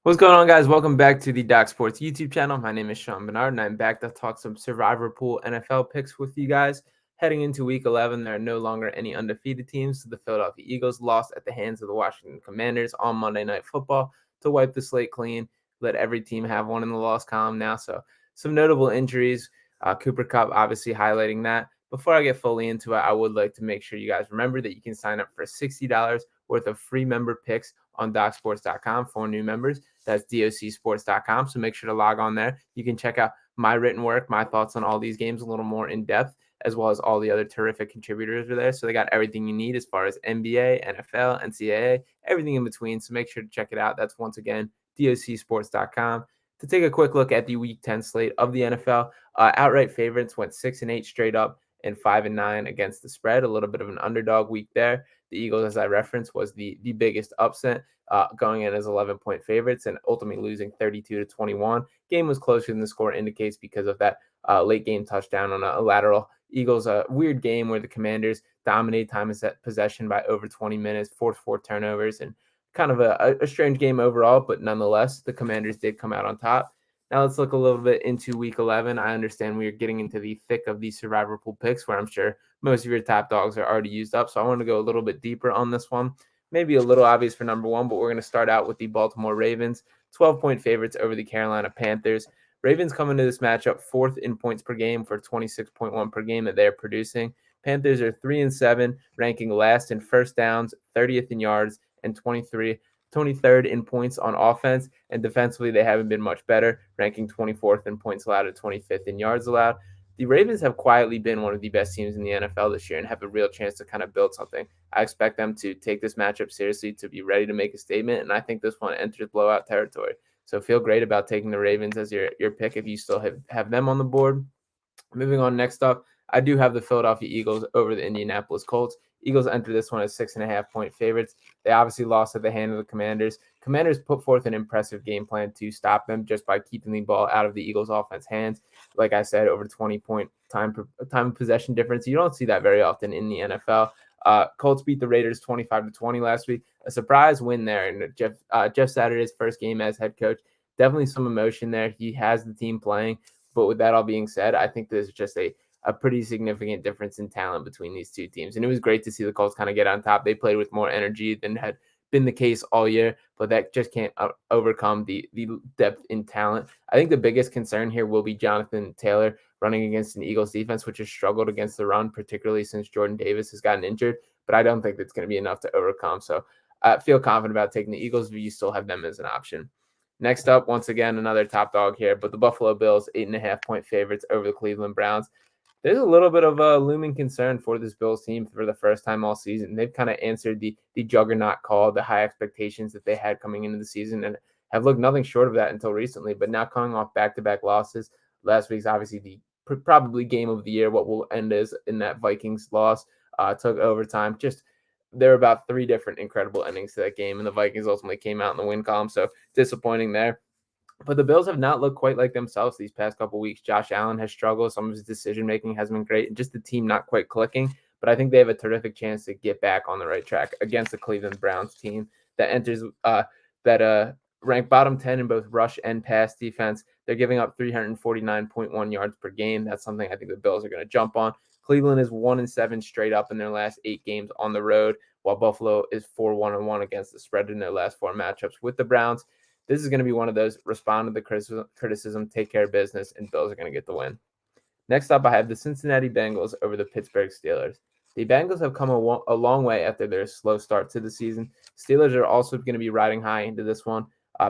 What's going on, guys? Welcome back to the Doc Sports YouTube channel. My name is Sean Barnard, and I'm back to talk some Survivor Pool NFL picks with you guys. Heading into Week 11, there are no longer any undefeated teams. The Philadelphia Eagles lost at the hands of the Washington Commanders on Monday Night Football to wipe the slate clean. Let every team have one in the loss column now. So some notable injuries. Cooper Kupp obviously highlighting that. Before I get fully into it, I would like to make sure you guys remember that you can sign up for $60 worth of free member picks on DocSports.com for new members. That's docsports.com. So make sure to log on there. You can check out my written work, my thoughts on all these games a little more in depth, as well as all the other terrific contributors are there. So they got everything you need as far as NBA, NFL, NCAA, everything in between. So make sure to check it out. That's once again, docsports.com. To take a quick look at the Week 10 slate of the NFL, outright favorites went 6-8 straight up and 5-9 against the spread. A little bit of an underdog week there. The Eagles, as I referenced, was the biggest upset, going in as 11-point favorites and ultimately losing 32-21. Game was closer than the score indicates because of that late game touchdown on a lateral. Eagles, a weird game where the Commanders dominated time of possession by over 20 minutes, forced 4 turnovers, and kind of a strange game overall, but nonetheless, the Commanders did come out on top. Now let's look a little bit into Week 11. I understand we are getting into the thick of these Survivor Pool picks, where I'm sure most of your top dogs are already used up. So I want to go a little bit deeper on this one. Maybe a little obvious for number one, but we're going to start out with the Baltimore Ravens, 12-point favorites over the Carolina Panthers. Ravens come into this matchup fourth in points per game for 26.1 per game that they're producing. Panthers are 3-7, ranking last in first downs, 30th in yards, and 23rd in points on offense, and defensively they haven't been much better, ranking 24th in points allowed and 25th in yards allowed. The Ravens have quietly been one of the best teams in the NFL this year and have a real chance to kind of build something. I expect them to take this matchup seriously, to be ready to make a statement, and I think this one enters blowout territory. So feel great about taking the Ravens as your pick if you still have them on the board. Moving on, next up, I do have the Philadelphia Eagles over the Indianapolis Colts. Eagles enter this one as 6.5-point favorites. They obviously lost at the hand of the Commanders. Commanders put forth an impressive game plan to stop them just by keeping the ball out of the Eagles' offense hands. Like I said, over 20-point time of possession difference. You don't see that very often in the NFL. Colts beat the Raiders 25-20 last week. A surprise win there. And Jeff Saturday's first game as head coach. Definitely some emotion there. He has the team playing. But with that all being said, I think there's just a pretty significant difference in talent between these two teams. And it was great to see the Colts kind of get on top. They played with more energy than had been the case all year, but that just can't overcome the depth in talent. I think the biggest concern here will be Jonathan Taylor running against an Eagles defense, which has struggled against the run, particularly since Jordan Davis has gotten injured. But I don't think that's going to be enough to overcome. So I feel confident about taking the Eagles, but you still have them as an option. Next up, once again, another top dog here, but the Buffalo Bills, 8.5-point favorites over the Cleveland Browns. There's a little bit of a looming concern for this Bills team for the first time all season. They've kind of answered the juggernaut call, the high expectations that they had coming into the season, and have looked nothing short of that until recently. But now coming off back-to-back losses, last week's obviously the probably game of the year, what will end as in that Vikings loss, took overtime. Just there were about 3 different incredible endings to that game, and the Vikings ultimately came out in the win column. So disappointing there. But the Bills have not looked quite like themselves these past couple weeks. Josh Allen has struggled. Some of his decision making has been great. Just the team not quite clicking. But I think they have a terrific chance to get back on the right track against the Cleveland Browns team that enters ranked bottom 10 in both rush and pass defense. They're giving up 349.1 yards per game. That's something I think the Bills are going to jump on. Cleveland is 1-7 straight up in their last 8 games on the road, while Buffalo is 4-1-1 against the spread in their last 4 matchups with the Browns. This is going to be one of those respond to the criticism, take care of business, and Bills are going to get the win. Next up, I have the Cincinnati Bengals over the Pittsburgh Steelers. The Bengals have come a long way after their slow start to the season. Steelers are also going to be riding high into this one.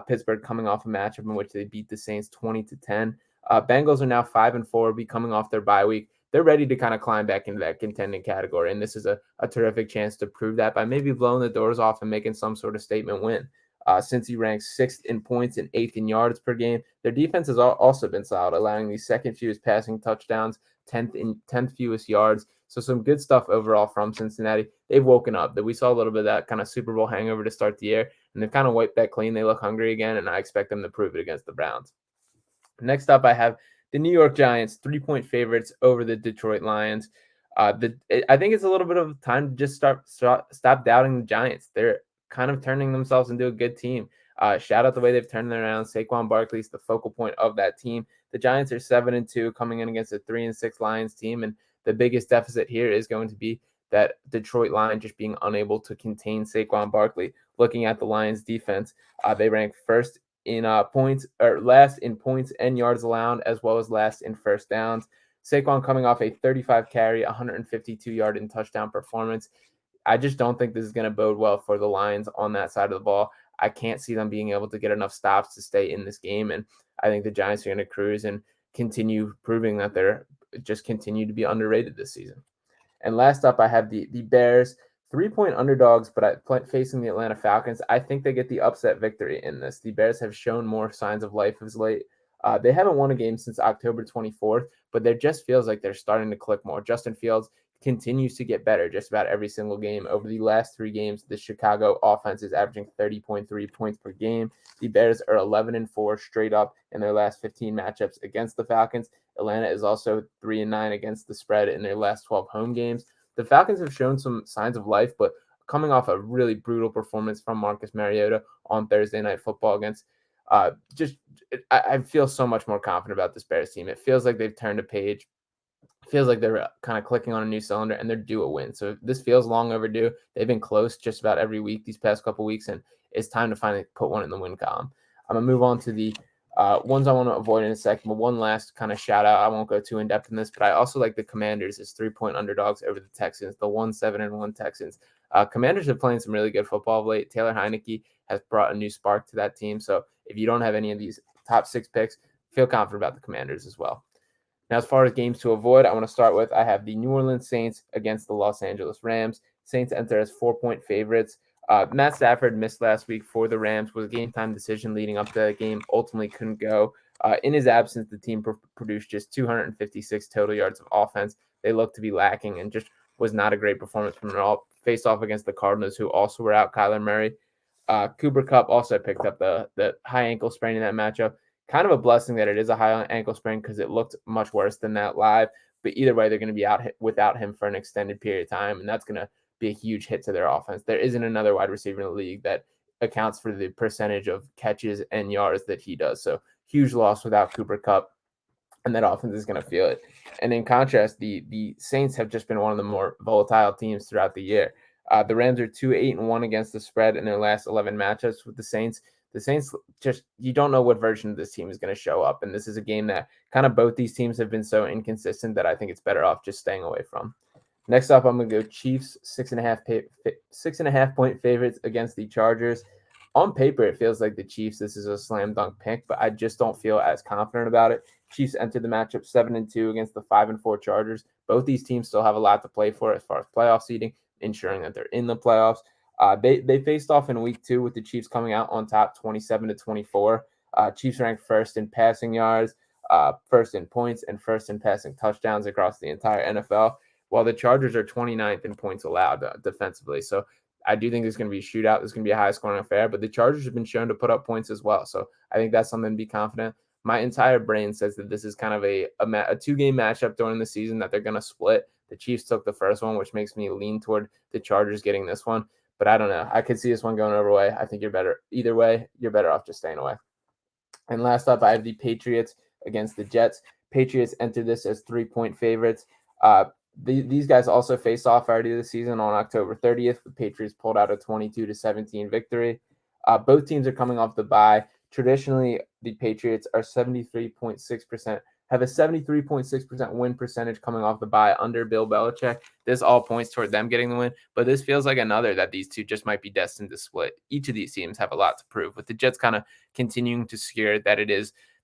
Pittsburgh coming off a matchup in which they beat the Saints 20-10. Bengals are now 5-4, be coming off their bye week. They're ready to kind of climb back into that contending category, and this is a terrific chance to prove that by maybe blowing the doors off and making some sort of statement win. Since he ranks 6th in points and 8th in yards per game. Their defense has also been solid, allowing the second fewest passing touchdowns, 10th fewest yards. So some good stuff overall from Cincinnati. They've woken up. That we saw a little bit of that kind of Super Bowl hangover to start the year, and they've kind of wiped that clean. They look hungry again, and I expect them to prove it against the Browns. Next up, I have the New York Giants, 3-point favorites over the Detroit Lions. I think it's a little bit of time to just stop doubting the Giants. They're kind of turning themselves into a good team. Shout out the way they've turned it around. Saquon Barkley's the focal point of that team. The Giants are 7-2 coming in against a 3-6 Lions team, and the biggest deficit here is going to be that Detroit line just being unable to contain Saquon Barkley. Looking at the Lions defense, they rank first in points, or last in points and yards allowed, as well as last in first downs. Saquon coming off a 35 carry, 152 yard and touchdown performance. I just don't think this is going to bode well for the Lions on that side of the ball. I can't see them being able to get enough stops to stay in this game, and I think the Giants are going to cruise and continue proving that they're just continue to be underrated this season. And last up, I have the Bears, 3-point underdogs, but facing the Atlanta Falcons. I think they get the upset victory in this. The Bears have shown more signs of life as late. They haven't won a game since October 24th, but there just feels like they're starting to click more. Justin Fields continues to get better just about every single game. Over the last 3 games, the Chicago offense is averaging 30.3 points per game. The Bears are 11-4 straight up in their last 15 matchups against the Falcons. Atlanta is also 3-9 against the spread in their last 12 home games. The Falcons have shown some signs of life, but coming off a really brutal performance from Marcus Mariota on Thursday Night Football against I feel so much more confident about this Bears team. It feels like they've turned a page. It feels like they're kind of clicking on a new cylinder, and they're due a win. So this feels long overdue. They've been close just about every week these past couple weeks, and it's time to finally put one in the win column. I'm going to move on to the ones I want to avoid in a second, but one last kind of shout out. I won't go too in depth in this, but I also like the Commanders as 3-point underdogs over the Texans, the 1-7-1 Texans. Commanders are playing some really good football of late. Taylor Heineke has brought a new spark to that team. So if you don't have any of these top 6 picks, feel confident about the Commanders as well. Now, as far as games to avoid, I want to start with I have the New Orleans Saints against the Los Angeles Rams. Saints enter as 4-point favorites. Matt Stafford missed last week for the Rams, was a game-time decision leading up to the game, ultimately couldn't go. In his absence, the team produced just 256 total yards of offense. They looked to be lacking and just was not a great performance from them all. Faced off against the Cardinals, who also were out Kyler Murray. Cooper Kupp also picked up the high ankle sprain in that matchup. Kind of a blessing that it is a high ankle sprain because it looked much worse than that live. But either way, they're going to be out without him for an extended period of time, and that's going to be a huge hit to their offense. There isn't another wide receiver in the league that accounts for the percentage of catches and yards that he does. So huge loss without Cooper Kupp, and that offense is going to feel it. And in contrast, the Saints have just been one of the more volatile teams throughout the year. The Rams are 2-8-1 against the spread in their last 11 matchups with the Saints. The Saints just, you don't know what version of this team is going to show up. And this is a game that kind of both these teams have been so inconsistent that I think it's better off just staying away from. Next up, I'm going to go Chiefs, 6.5 point favorites against the Chargers. On paper, it feels like the Chiefs, this is a slam dunk pick, but I just don't feel as confident about it. Chiefs entered the matchup 7-2 against the 5-4 Chargers. Both these teams still have a lot to play for as far as playoff seeding, ensuring that they're in the playoffs. They faced off in week 2 with the Chiefs coming out on top 27-24. Chiefs ranked first in passing yards, first in points, and first in passing touchdowns across the entire NFL, while the Chargers are 29th in points allowed defensively. So I do think there's going to be a shootout. There's going to be a high-scoring affair, but the Chargers have been shown to put up points as well. So I think that's something to be confident. My entire brain says that this is kind of a 2-game matchup during the season that they're going to split. The Chiefs took the first one, which makes me lean toward the Chargers getting this one. But I don't know. I could see this one going over way. I think you're better. Either way, you're better off just staying away. And last up, I have the Patriots against the Jets. Patriots entered this as 3-point favorites. These guys also faced off already this season on October 30th. The Patriots pulled out a 22-17 victory. Both teams are coming off the bye. Traditionally, the Patriots are 73.6%, have a 73.6% win percentage coming off the bye under Bill Belichick. This all points toward them getting the win, but this feels like another that these two just might be destined to split. Each of these teams have a lot to prove, with the Jets kind of continuing to scare that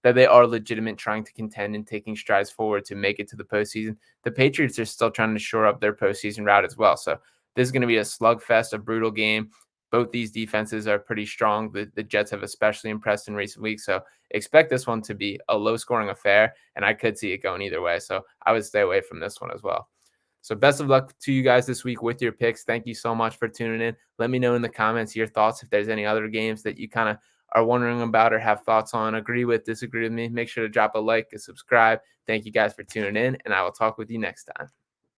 they are legitimate, trying to contend and taking strides forward to make it to the postseason. The Patriots are still trying to shore up their postseason route as well. So this is going to be a slugfest, a brutal game. Both these defenses are pretty strong. The Jets have especially impressed in recent weeks. So expect this one to be a low-scoring affair, and I could see it going either way. So I would stay away from this one as well. So best of luck to you guys this week with your picks. Thank you so much for tuning in. Let me know in the comments your thoughts if there's any other games that you kind of are wondering about or have thoughts on, agree with, disagree with me. Make sure to drop a like and subscribe. Thank you guys for tuning in, and I will talk with you next time.